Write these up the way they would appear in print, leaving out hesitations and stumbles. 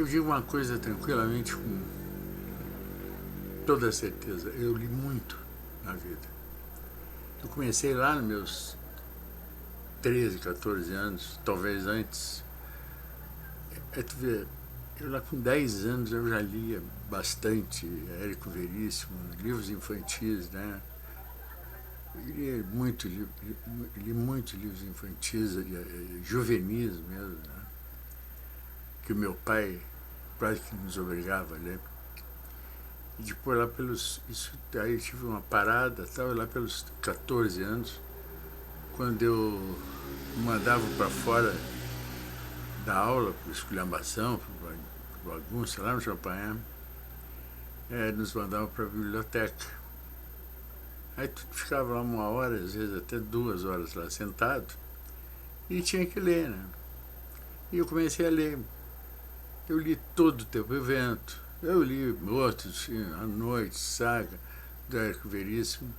Eu digo uma coisa tranquilamente, com toda certeza, eu li muito na vida. Eu comecei lá nos meus 13, 14 anos, talvez antes. Tu vê, eu lá com 10 anos eu já lia bastante Érico Veríssimo, livros infantis, né? Eu li muito livros infantis, juvenis mesmo, né? Que o meu pai quase que nos obrigava a ler. E depois lá pelos. Isso, aí eu tive uma parada, estava lá pelos 14 anos, quando eu mandava para fora da aula, por esculhambação, por bagunça, lá no Champagnat, nos mandavam para a biblioteca. Aí tu ficava lá 1 hora, às vezes até 2 horas lá sentado, e tinha que ler, né? E eu comecei a ler. Eu li todo o Tempo e Vento, eu li outros, A Noite, Saga, do Érico Veríssimo,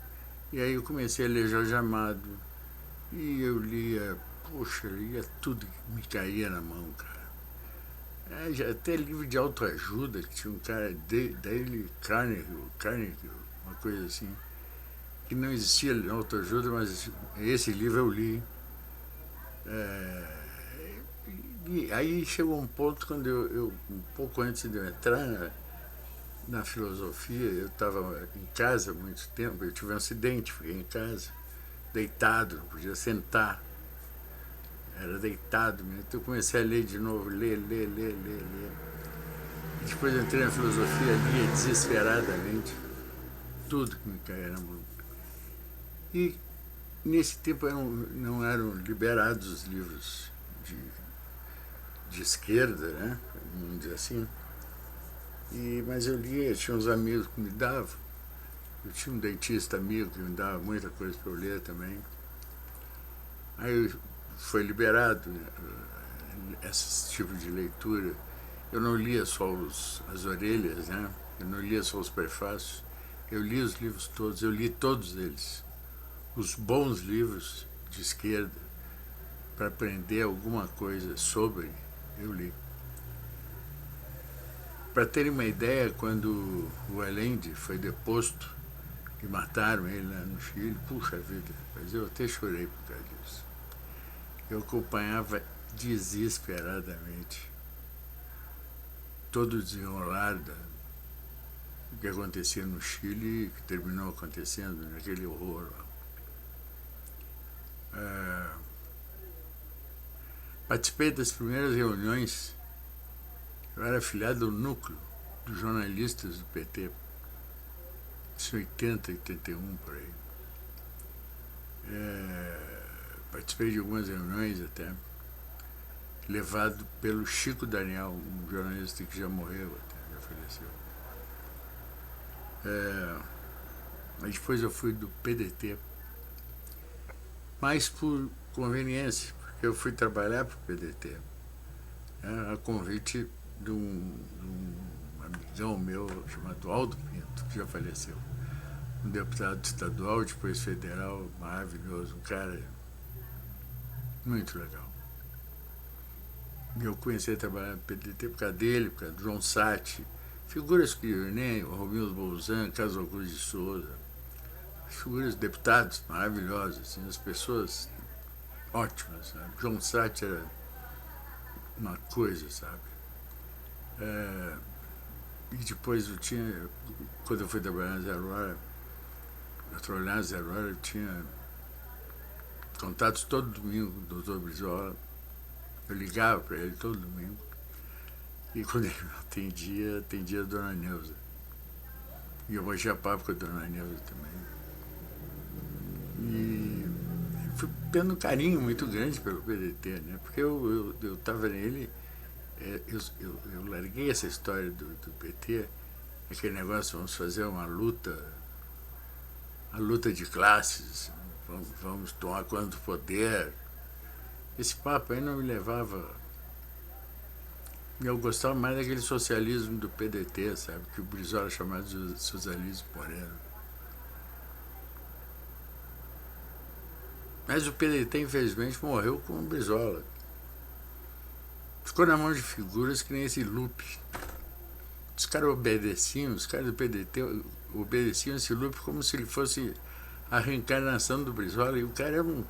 e aí eu comecei a ler Jorge Amado, e eu lia, poxa, eu lia tudo que me caía na mão, cara. Até livro de autoajuda, que tinha um cara, Dale Carnegie, uma coisa assim, que não existia autoajuda, mas esse livro eu li. E aí chegou um ponto quando um pouco antes de eu entrar na filosofia, eu estava em casa há muito tempo, eu tive um acidente, fiquei em casa, deitado, não podia sentar, era deitado mesmo. Então eu comecei a ler de novo, ler. E depois eu entrei na filosofia, lia desesperadamente tudo que me caía na mão. E nesse tempo não eram liberados os livros de esquerda, né? Vamos dizer assim. Mas eu lia, tinha uns amigos que me davam. Eu tinha um dentista amigo que me dava muita coisa para eu ler também. Aí foi liberado, né, esse tipo de leitura. Eu não lia só as orelhas, né? Eu não lia só os prefácios. Eu li os livros todos, eu li todos eles. Os bons livros de esquerda, para aprender alguma coisa sobre, eu li. Para terem uma ideia, quando o Allende foi deposto e mataram ele lá no Chile, puxa vida, mas eu até chorei por causa disso. Eu acompanhava desesperadamente todo o desenrolar do que acontecia no Chile e que terminou acontecendo naquele horror lá. Participei das primeiras reuniões. Eu era afiliado do núcleo dos jornalistas do PT, em 80, 81 por aí. Participei de algumas reuniões até, levado pelo Chico Daniel, um jornalista que já morreu, até, já faleceu. Mas depois eu fui do PDT, mas por conveniência, porque eu fui trabalhar para o PDT, a convite de um amigão meu chamado Aldo Pinto, que já faleceu. Um deputado estadual, depois federal, maravilhoso, um cara muito legal. Eu comecei a trabalhar no PDT por causa dele, por causa do João Satti, figuras que nem o Romildo Bolzan, Carlos Augusto de Souza, figuras, deputados maravilhosos, assim, as pessoas ótimas, sabe? João Satti era uma coisa, sabe? E depois quando eu fui trabalhar na Zero Hora, eu tinha contatos todo domingo com o Dr. Brizola. Eu ligava para ele todo domingo. E quando ele não atendia a Dona Neuza. E eu baixei papo com a Dona Neuza também. E fui tendo um carinho muito grande pelo PDT, né? Porque eu estava nele, eu larguei essa história do PT, aquele negócio, vamos fazer uma luta de classes, vamos tomar conta do poder. Esse papo aí não me levava. Eu gostava mais daquele socialismo do PDT, sabe? Que o Brizola chamava de socialismo moreno. Mas o PDT, infelizmente, morreu com o Brizola. ficou na mão de figuras que nem esse Lupe. Os caras obedeciam, os caras do PDT obedeciam esse Lupe como se ele fosse a reencarnação do Brizola, e o cara era um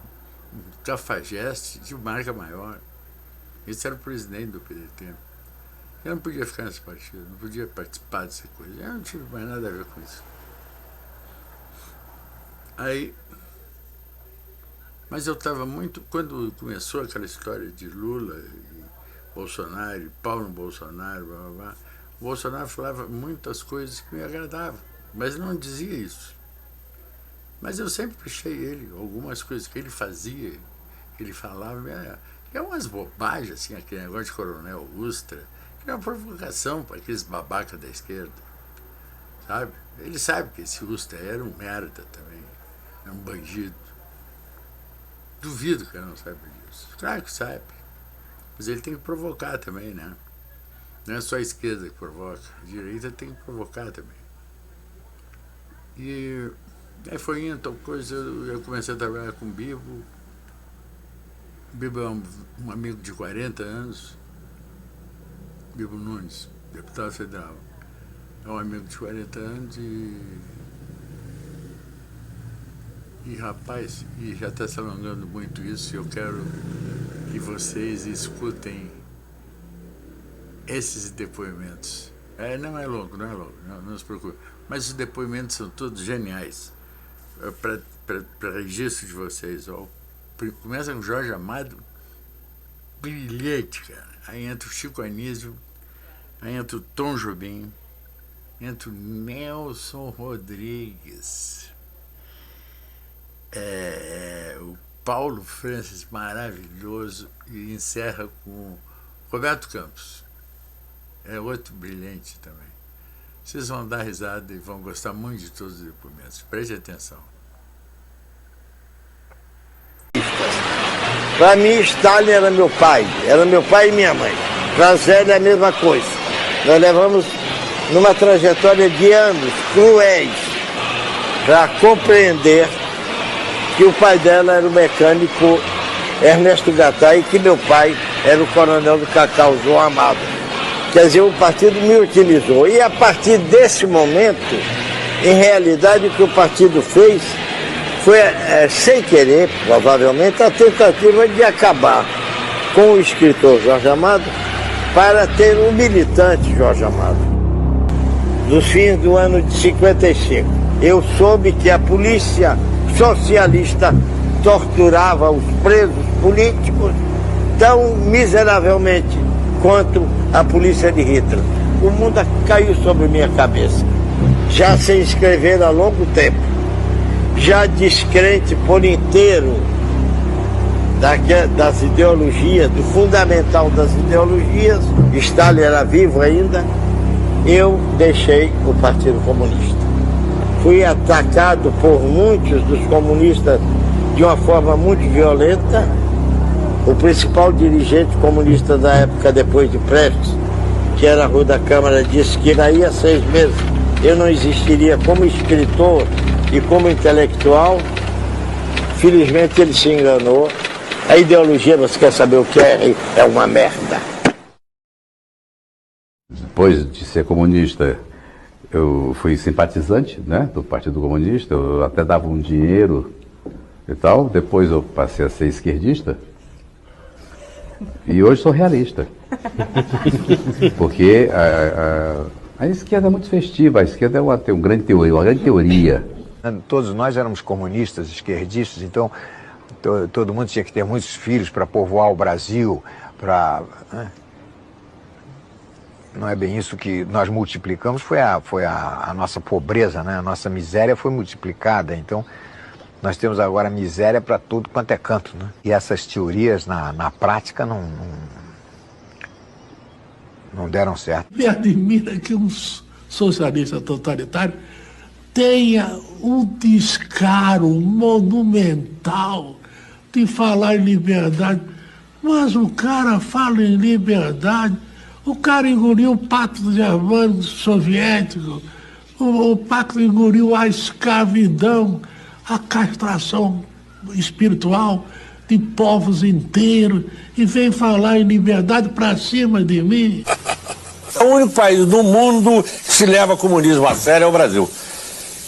cafajeste de marca maior. Esse era o presidente do PDT. Eu não podia ficar nesse partido, não podia participar dessa coisa. Eu não tive mais nada a ver com isso. Aí, mas eu estava muito... Quando começou aquela história de Lula e Bolsonaro, e pau no Bolsonaro, blá, blá, blá, o Bolsonaro falava muitas coisas que me agradavam, mas não dizia isso. Mas eu sempre achei ele, algumas coisas que ele fazia, que ele falava, é umas bobagens, assim, aquele negócio de Coronel Ustra, que é uma provocação para aqueles babacas da esquerda, sabe? Ele sabe que esse Ustra era um merda também, era um bandido. Duvido que ele não saiba disso. Claro que sabe. Mas ele tem que provocar também, né? Não é só a esquerda que provoca, a direita tem que provocar também. E aí foi indo, tal coisa, eu comecei a trabalhar com o Bibo. O Bibo é um amigo de 40 anos, Bibo Nunes, deputado federal. É um amigo de 40 anos e rapaz, e já está se alongando muito isso, eu quero que vocês escutem esses depoimentos. Não é longo, não se preocupe. Mas os depoimentos são todos geniais. Para registro de vocês. Ó. Começa com Jorge Amado, brilhante, cara. Aí entra o Chico Anísio, aí entra o Tom Jobim, entra o Nelson Rodrigues, o Paulo Francis, maravilhoso, e encerra com Roberto Campos. É outro brilhante também. Vocês vão dar risada e vão gostar muito de todos os depoimentos. Preste atenção. Para mim, Stalin era meu pai e minha mãe. Para Zélia é a mesma coisa. Nós levamos numa trajetória de anos cruéis para compreender que o pai dela era o mecânico Ernesto Gattai e que meu pai era o coronel do Cacau, João Amado. Quer dizer, o partido me utilizou. E a partir desse momento, em realidade, o que o partido fez foi, sem querer, provavelmente, a tentativa de acabar com o escritor Jorge Amado para ter um militante Jorge Amado. Nos fins do ano de 55, eu soube que a polícia socialista torturava os presos políticos tão miseravelmente quanto a polícia de Hitler. O mundo caiu sobre minha cabeça. Já sem escrever há longo tempo, já descrente por inteiro das ideologias, do fundamental das ideologias, Stalin era vivo ainda, eu deixei o Partido Comunista. Fui atacado por muitos dos comunistas de uma forma muito violenta. O principal dirigente comunista da época, depois de Prestes, que era Rua da Câmara, disse que daí a 6 meses eu não existiria como escritor e como intelectual. Felizmente ele se enganou. A ideologia, você quer saber o que é? É uma merda. Depois de ser comunista, eu fui simpatizante, né, do Partido Comunista, eu até dava um dinheiro e tal. Depois eu passei a ser esquerdista. E hoje sou realista. Porque a esquerda é muito festiva, a esquerda tem uma grande teoria. Todos nós éramos comunistas, esquerdistas, então todo mundo tinha que ter muitos filhos para povoar o Brasil, né? Não é bem isso que nós multiplicamos, foi a nossa pobreza, né? A nossa miséria foi multiplicada, então nós temos agora miséria para tudo quanto é canto, né? E essas teorias na prática não deram certo. Me admira que um socialista totalitário tenha um descaro monumental de falar em liberdade. Mas o cara fala em liberdade, o cara engoliu o pacto germânico soviético, o pacto engoliu a escravidão, a castração espiritual de povos inteiros e vem falar em liberdade para cima de mim. O único país do mundo que se leva comunismo a sério é o Brasil.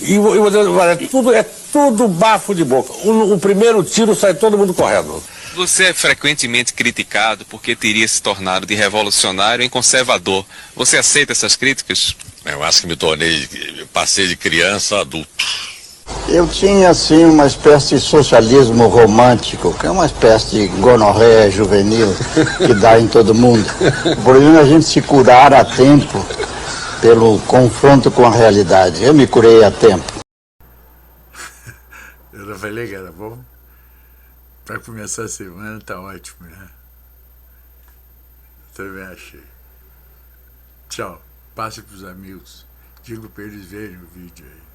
E é tudo bafo de boca. O primeiro tiro sai todo mundo correndo. Você é frequentemente criticado porque teria se tornado de revolucionário em conservador. Você aceita essas críticas? Eu acho que passei de criança a adulto. Eu tinha, assim, uma espécie de socialismo romântico, que é uma espécie de gonorreia juvenil que dá em todo mundo. Por exemplo, a gente se curar a tempo pelo confronto com a realidade. Eu me curei a tempo. Eu falei que era bom. Para começar a semana tá ótimo, né? Também achei. Tchau. Passe para os amigos. Digo para eles verem o vídeo aí.